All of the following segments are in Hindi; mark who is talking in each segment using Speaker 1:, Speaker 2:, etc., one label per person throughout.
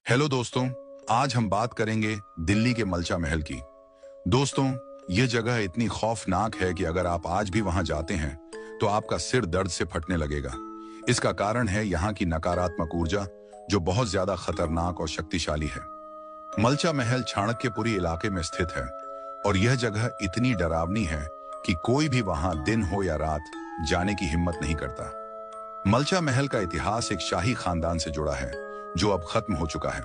Speaker 1: हेलो दोस्तों, आज हम बात करेंगे दिल्ली के मलचा महल की। दोस्तों, यह जगह इतनी खौफनाक है कि अगर आप आज भी वहां जाते हैं तो आपका सिर दर्द से फटने लगेगा। इसका कारण है यहाँ की नकारात्मक ऊर्जा, जो बहुत ज्यादा खतरनाक और शक्तिशाली है। मलचा महल चाणक्यपुरी इलाके में स्थित है और यह जगह इतनी डरावनी है कि कोई भी वहां दिन हो या रात जाने की हिम्मत नहीं करता। मलचा महल का इतिहास एक शाही खानदान से जुड़ा है जो अब खत्म हो चुका है,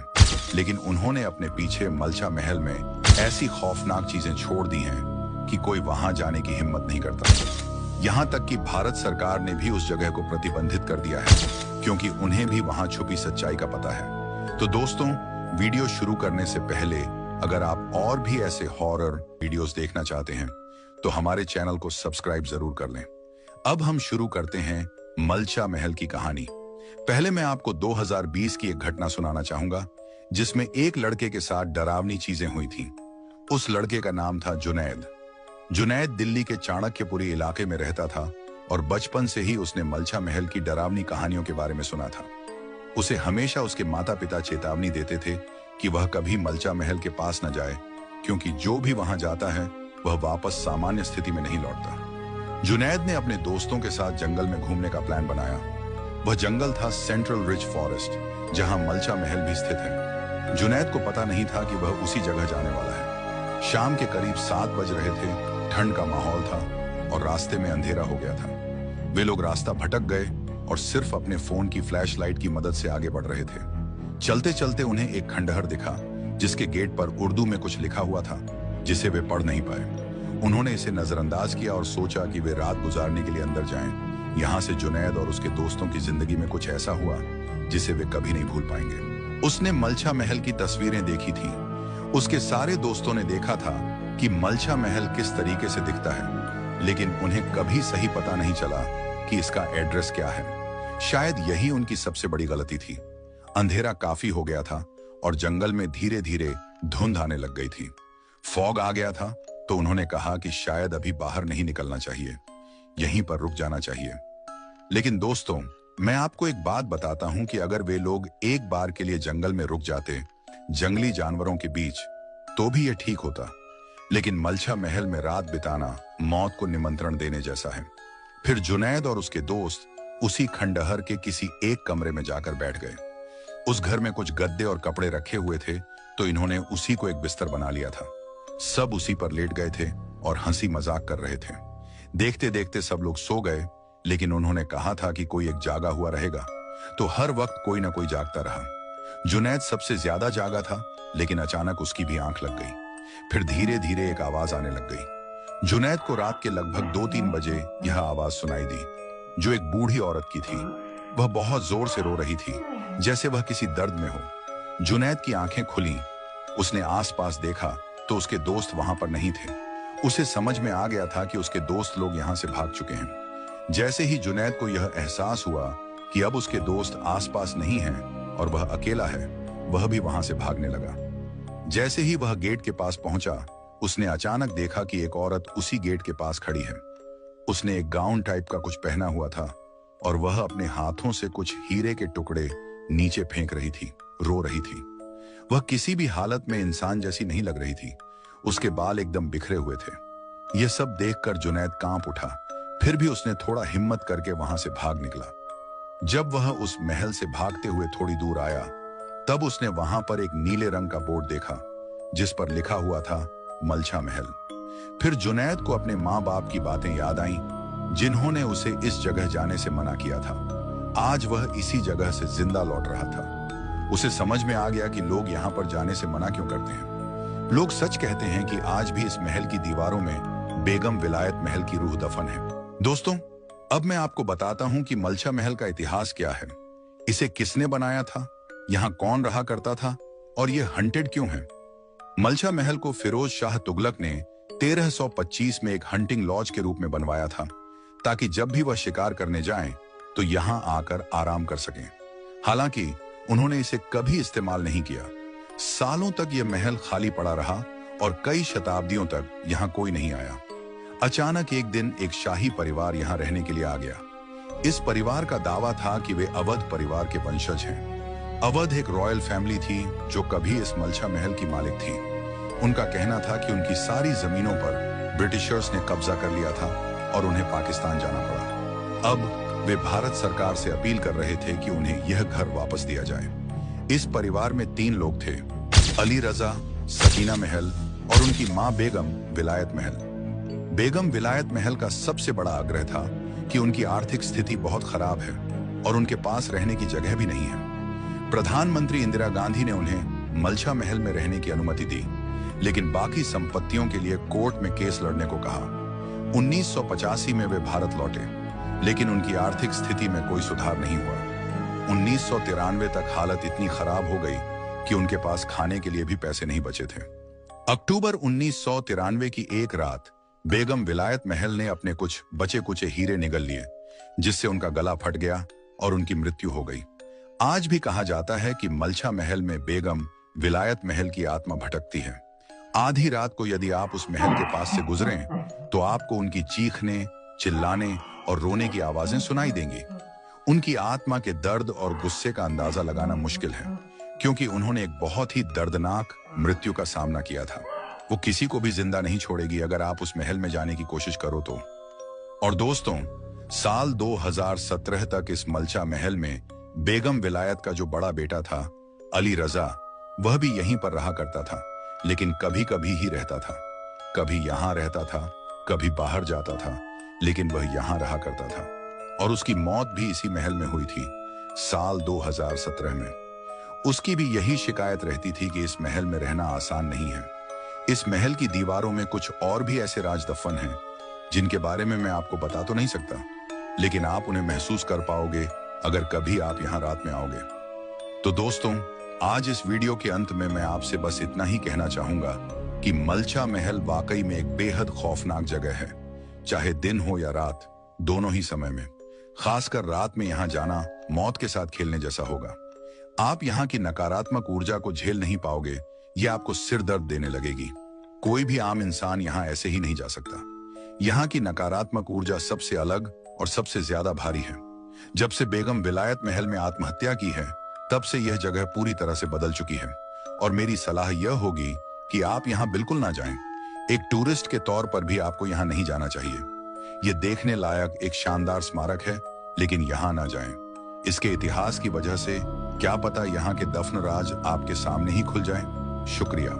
Speaker 1: लेकिन उन्होंने अपने पीछे मलचा महल में ऐसी खौफनाक चीजें छोड़ दी हैं कि कोई वहां जाने की हिम्मत नहीं करता। यहां तक कि भारत सरकार ने भी उस जगह को प्रतिबंधित कर दिया है, क्योंकि उन्हें भी वहां छुपी सच्चाई का पता है। तो दोस्तों, वीडियो शुरू करने से पहले अगर आप और भी ऐसे हॉरर वीडियोस देखना चाहते हैं तो हमारे चैनल को सब्सक्राइब जरूर कर लें। अब हम शुरू करते हैं मलचा महल की कहानी। पहले मैं आपको 2020 की एक घटना सुनाना चाहूंगा, जिसमें एक लड़के के साथ डरावनी चीजें हुई थीं। उस लड़के का नाम था जुनैद। जुनैद दिल्ली के चाणक्यपुरी इलाके में रहता था और बचपन से ही उसने मलचा महल की डरावनी कहानियों के बारे में सुना था। उसे हमेशा उसके माता पिता चेतावनी देते थे कि वह कभी मलचा महल के पास न जाए, क्योंकि जो भी वहां जाता है वह वापस सामान्य स्थिति में नहीं लौटता। जुनैद ने अपने दोस्तों के साथ जंगल में घूमने का प्लान बनाया। वह जंगल था सेंट्रल रिज फॉरेस्ट, जहां मलचा महल भी स्थित है। जुनैद को पता नहीं था कि वह उसी जगह जाने वाला है। शाम के करीब 7 बज रहे थे, ठंड का माहौल था और रास्ते में अंधेरा हो गया था। वे लोग रास्ता भटक गए और सिर्फ अपने फोन की फ्लैश लाइट की मदद से आगे बढ़ रहे थे। चलते चलते उन्हें एक खंडहर दिखा, जिसके गेट पर उर्दू में कुछ लिखा हुआ था, जिसे वे पढ़ नहीं पाए। उन्होंने इसे नजरअंदाज किया और सोचा कि वे रात गुजारने के लिए अंदर जाएं। यहाँ से जुनैद और उसके दोस्तों की जिंदगी में कुछ ऐसा हुआ जिसे वे कभी नहीं भूल पाएंगे। उसने मलचा महल की तस्वीरें देखी थी। उसके सारे दोस्तों ने देखा था कि मलचा महल किस तरीके से दिखता है, लेकिन उन्हें कभी सही पता नहीं चला कि इसका एड्रेस क्या है। शायद यही उनकी सबसे बड़ी गलती थी। अंधेरा काफी हो गया था और जंगल में धीरे धीरे धुंध आने लग गई थी। फॉग आ गया था, तो उन्होंने कहा कि शायद अभी बाहर नहीं निकलना चाहिए, यहीं पर रुक जाना चाहिए। लेकिन दोस्तों, मैं आपको एक बात बताता हूं कि अगर वे लोग एक बार के लिए जंगल में रुक जाते, जंगली जानवरों के बीच, तो भी यह ठीक होता। लेकिन मलचा महल में रात बिताना मौत को निमंत्रण देने जैसा है। फिर जुनैद और उसके दोस्त उसी खंडहर के किसी एक कमरे में जाकर बैठ गए। उस घर में कुछ गद्दे और कपड़े रखे हुए थे, तो इन्होंने उसी को एक बिस्तर बना लिया था। सब उसी पर लेट गए थे और हंसी मजाक कर रहे थे। देखते देखते सब लोग सो गए, लेकिन उन्होंने कहा था कि कोई एक जागा हुआ रहेगा, तो हर वक्त कोई ना कोई जागता रहा। जुनैद सबसे ज्यादा जागा था, लेकिन अचानक उसकी भी आंख लग गई। फिर धीरे धीरे एक आवाज आने लग गई। जुनैद को रात के लगभग 2-3 बजे यह आवाज सुनाई दी, जो एक बूढ़ी औरत की थी। वह बहुत जोर से रो रही थी, जैसे वह किसी दर्द में हो। जुनैद की आंखें खुली। उसने आसपास देखा तो उसके दोस्त वहां पर नहीं थे। उसे समझ में आ गया था कि उसके दोस्त लोग यहां से भाग चुके हैं। जैसे ही जुनैद को यह एहसास हुआ कि अब उसके दोस्त आसपास नहीं हैं और वह अकेला है, वह भी वहां से भागने लगा। जैसे ही वह गेट के पास पहुंचा, उसने अचानक देखा कि एक औरत उसी गेट के पास खड़ी है। उसने एक गाउन टाइप का कुछ पहना हुआ था और वह अपने हाथों से कुछ हीरे के टुकड़े नीचे फेंक रही थी, रो रही थी। वह किसी भी हालत में इंसान जैसी नहीं लग रही थी। उसके बाल एकदम बिखरे हुए थे। यह सब देखकर जुनैद कांप उठा। फिर भी उसने थोड़ा हिम्मत करके वहां से भाग निकला। जब वह उस महल से भागते हुए थोड़ी दूर आया, तब उसने वहां पर एक नीले रंग का बोर्ड देखा, जिस पर लिखा हुआ था मलचा महल। फिर जुनैद को अपने माँ बाप की बातें याद आईं, जिन्होंने उसे इस जगह जाने से मना किया था। आज वह इसी जगह से जिंदा लौट रहा था। उसे समझ में आ गया कि लोग यहाँ पर जाने से मना क्यों करते हैं। लोग सच कहते हैं कि आज भी इस महल की दीवारों में बेगम विलायत महल की रूह दफन है। दोस्तों, अब मैं आपको बताता हूं कि मलचा महल का इतिहास क्या है, इसे किसने बनाया था, यहाँ कौन रहा करता था और यह हंटेड क्यों है। मलचा महल को फिरोज शाह तुगलक ने 1325 में एक हंटिंग लॉज के रूप में बनवाया था, ताकि जब भी वह शिकार करने जाएं, तो यहाँ आकर आराम कर सकें। हालांकि उन्होंने इसे कभी इस्तेमाल नहीं किया। सालों तक यह महल खाली पड़ा रहा और कई शताब्दियों तक यहाँ कोई नहीं आया। अचानक एक दिन एक शाही परिवार यहाँ रहने के लिए आ गया। इस परिवार का दावा था कि वे अवध परिवार के वंशज हैं। अवध एक रॉयल फैमिली थी जो कभी इस मलछा महल की मालिक थी। उनका कहना था कि उनकी सारी जमीनों पर ब्रिटिशर्स ने कब्जा कर लिया था और उन्हें पाकिस्तान जाना पड़ा। अब वे भारत सरकार से अपील कर रहे थे कि उन्हें यह घर वापस दिया जाए। इस परिवार में 3 लोग थे, अली रजा, सकीना महल और उनकी मां बेगम विलायत महल। बेगम विलायत महल का सबसे बड़ा आग्रह था कि उनकी आर्थिक स्थिति बहुत खराब है और उनके पास रहने की जगह भी नहीं है। प्रधानमंत्री इंदिरा गांधी ने उन्हें मलछा महल में रहने की अनुमति दी, लेकिन बाकी संपत्तियों के लिए कोर्ट में केस लड़ने को कहा। 1985 में वे भारत लौटे, लेकिन उनकी आर्थिक स्थिति में कोई सुधार नहीं हुआ। 1993 तक हालत इतनी खराब हो गई कि उनके पास खाने के लिए भी पैसे नहीं बचे थे। अक्टूबर 1993 की एक रात बेगम विलायत महल ने अपने कुछ बचे कुचे हीरे निगल लिए, जिससे उनका गला फट गया और उनकी मृत्यु हो गई। आज भी कहा जाता है कि मलछा महल में बेगम विलायत महल की आत्मा भटकती है। आधी रात को यदि आप उस महल के पास से गुजरें तो आपको उनकी चीखने, चिल्लाने और रोने की आवाजें सुनाई देंगी। उनकी आत्मा के दर्द और गुस्से का अंदाजा लगाना मुश्किल है, क्योंकि उन्होंने एक बहुत ही दर्दनाक मृत्यु का सामना किया था। वो किसी को भी जिंदा नहीं छोड़ेगी अगर आप उस महल में जाने की कोशिश करो तो। और दोस्तों, साल 2017 तक इस मलछा महल में बेगम विलायत का जो बड़ा बेटा था, अली रजा, वह भी यहीं पर रहा करता था, लेकिन कभी कभी ही रहता था। कभी यहां रहता था, कभी बाहर जाता था, लेकिन वह यहां रहा करता था। और उसकी मौत भी इसी महल में हुई थी, साल 2017 में। उसकी भी यही शिकायत रहती थी कि इस महल में रहना आसान नहीं है। इस महल की दीवारों में कुछ और भी ऐसे राज दफन हैं, जिनके बारे में मैं आपको बता तो नहीं सकता, लेकिन आप उन्हें महसूस कर पाओगे अगर कभी आप यहाँ रात में आओगे। तो दोस्तों, आज इस वीडियो के अंत में मैं आपसे बस इतना ही कहना चाहूंगा कि मलछा महल वाकई में एक बेहद खौफनाक जगह है, चाहे दिन हो या रात, दोनों ही समय में। खासकर रात में यहाँ जाना मौत के साथ खेलने जैसा होगा। आप यहाँ की नकारात्मक ऊर्जा को झेल नहीं पाओगे, ये आपको सिर दर्द देने लगेगी। कोई भी आम इंसान यहाँ ऐसे ही नहीं जा सकता। यहाँ की नकारात्मक ऊर्जा सबसे अलग और सबसे ज्यादा भारी है। जब से बेगम विलायत महल में आत्महत्या की है, तब से यह जगह पूरी तरह से बदल चुकी है। और मेरी सलाह यह होगी कि आप यहाँ बिल्कुल ना जाएं। एक टूरिस्ट के तौर पर भी आपको यहाँ नहीं जाना चाहिए। यह देखने लायक एक शानदार स्मारक है, लेकिन यहाँ ना जाएं। इसके इतिहास की वजह से क्या पता यहाँ के दफन राज आपके सामने ही खुल जाएं। शुक्रिया।